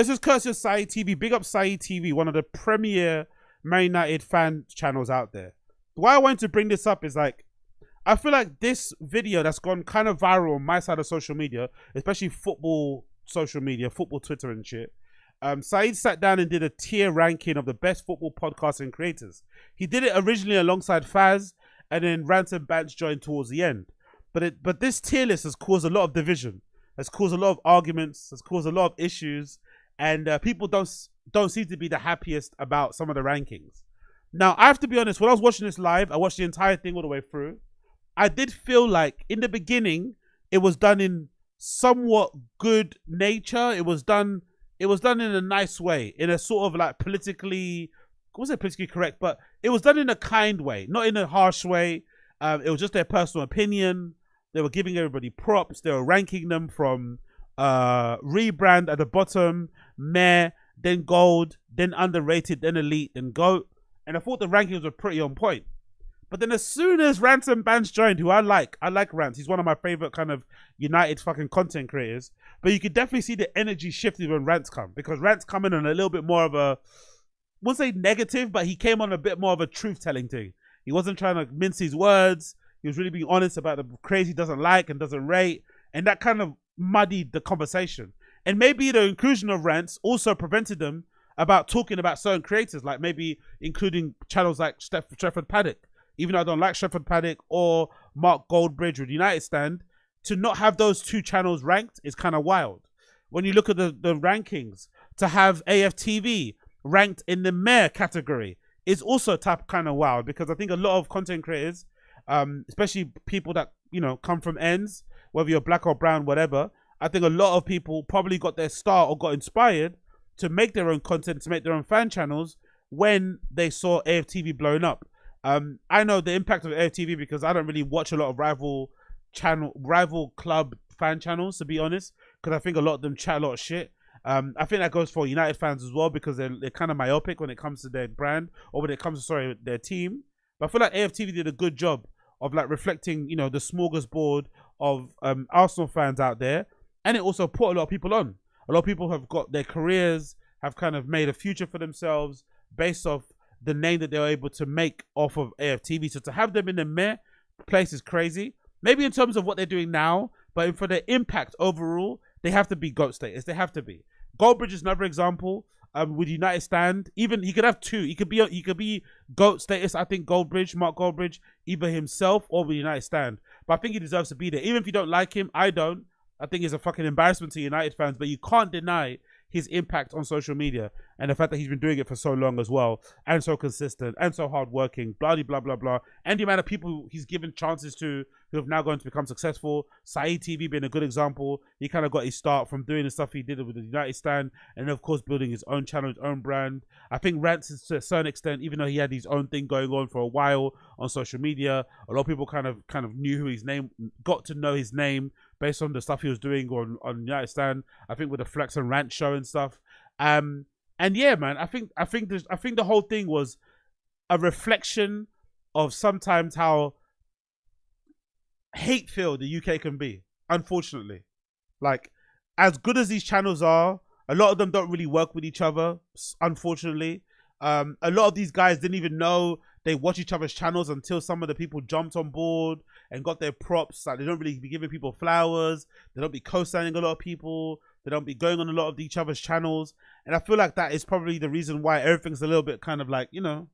This is courtesy of Saeed TV. Big up Saeed TV, one of the premier Man United fan channels out there. Why I wanted to bring this up is like, I feel like this video that's gone kind of viral on my side of social media, especially football social media, football Twitter and shit. Saeed sat down and did a tier ranking of the best football podcasts and creators. He did it originally alongside Faz, and then Rant and Bants joined towards the end. But this tier list has caused a lot of division, has caused a lot of arguments, has caused a lot of issues, and people don't seem to be the happiest about some of the rankings. Now, I have to be honest, when I was watching this live, I watched the entire thing all the way through. I did feel like in the beginning, it was done in somewhat good nature. It was done in a nice way, in a sort of like politically, wasn't politically correct, but it was done in a kind way, not in a harsh way. It was just their personal opinion. They were giving everybody props. They were ranking them from rebrand at the bottom, meh, then gold, then underrated, then elite, then GOAT. And I thought the rankings were pretty on point. But then as soon as Rant and Bants joined, who I like Rant. He's one of my favorite kind of United fucking content creators. But you could definitely see the energy shifted when Rant's come. Because Rant's coming on a little bit more of a, I won't say negative, but he came on a bit more of a truth-telling thing. He wasn't trying to mince his words. He was really being honest about the craze he doesn't like and doesn't rate. And that kind of muddied the conversation. And maybe the inclusion of Rants also prevented them about talking about certain creators, like maybe including channels like Stefford Paddock. Even though I don't like Stefford Paddock or Mark Goldbridge with United Stand, to not have those two channels ranked is kind of wild. When you look at the rankings, to have AFTV ranked in the meh category is also kind of wild, because I think a lot of content creators, especially people that, you know, come from ends, whether you're black or brown, whatever, I think a lot of people probably got their start or got inspired to make their own content, to make their own fan channels when they saw AFTV blowing up. I know the impact of AFTV because I don't really watch a lot of rival club fan channels, to be honest, because I think a lot of them chat a lot of shit. I think that goes for United fans as well, because they're kind of myopic when it comes to their brand, or when it comes to, their team. But I feel like AFTV did a good job of like reflecting, you know, the smorgasbord of Arsenal fans out there. And it also put a lot of people on. A lot of people have got their careers, have kind of made a future for themselves based off the name that they were able to make off of AFTV. So to have them in the meh place is crazy. Maybe in terms of what they're doing now, but for their impact overall, they have to be GOAT status. They have to be. Goldbridge is another example. With United Stand, even he could have two. He could be GOAT status. I think Mark Goldbridge, either himself or with United Stand. But I think he deserves to be there. Even if you don't like him, I don't. I think he's a fucking embarrassment to United fans, but you can't deny his impact on social media and the fact that he's been doing it for so long as well, and so consistent and so hardworking, blah, blah, blah, blah. And the amount of people he's given chances to who have now gone to become successful. Saeed TV being a good example. He kind of got his start from doing the stuff he did with the United Stand, and of course building his own channel, his own brand. I think Rants, to a certain extent, even though he had his own thing going on for a while on social media, a lot of people kind of knew who his name, got to know his name based on the stuff he was doing on United Stand. I think with the Flex and Rant show and stuff. And yeah, man, I think the whole thing was a reflection of sometimes how hate-filled the UK can be, unfortunately. Like, as good as these channels are, a lot of them don't really work with each other, unfortunately. A lot of these guys didn't even know they watch each other's channels until some of the people jumped on board and got their props. Like, they don't really be giving people flowers. They don't be co-signing a lot of people. They don't be going on a lot of each other's channels. And I feel like that is probably the reason why everything's a little bit kind of like, you know,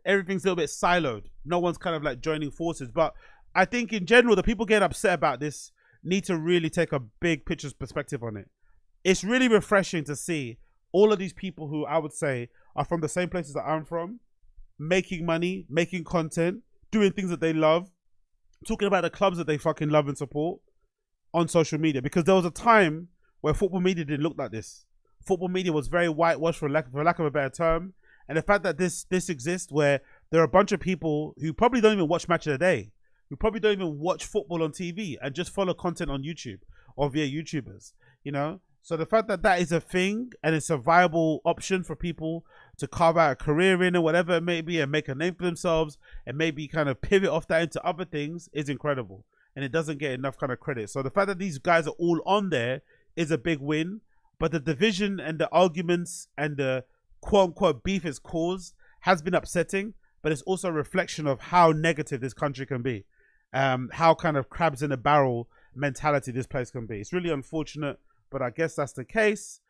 everything's a little bit siloed. No one's kind of like joining forces. But I think in general, the people getting upset about this need to really take a big picture perspective on it. It's really refreshing to see all of these people who I would say are from the same places that I'm from, making money, making content, doing things that they love, talking about the clubs that they fucking love and support on social media. Because there was a time where football media didn't look like this. Football media was very whitewashed, for lack of a better term. And the fact that this exists, where there are a bunch of people who probably don't even watch Match of the Day, who probably don't even watch football on TV and just follow content on YouTube or via YouTubers, you know? So the fact that that is a thing and it's a viable option for people to carve out a career in or whatever it may be and make a name for themselves and maybe kind of pivot off that into other things is incredible. And it doesn't get enough kind of credit. So the fact that these guys are all on there is a big win. but the division and the arguments and the quote unquote beef it's caused has been upsetting, but it's also a reflection of how negative this country can be. How kind of crabs in a barrel mentality this place can be. It's really unfortunate, but I guess that's the case.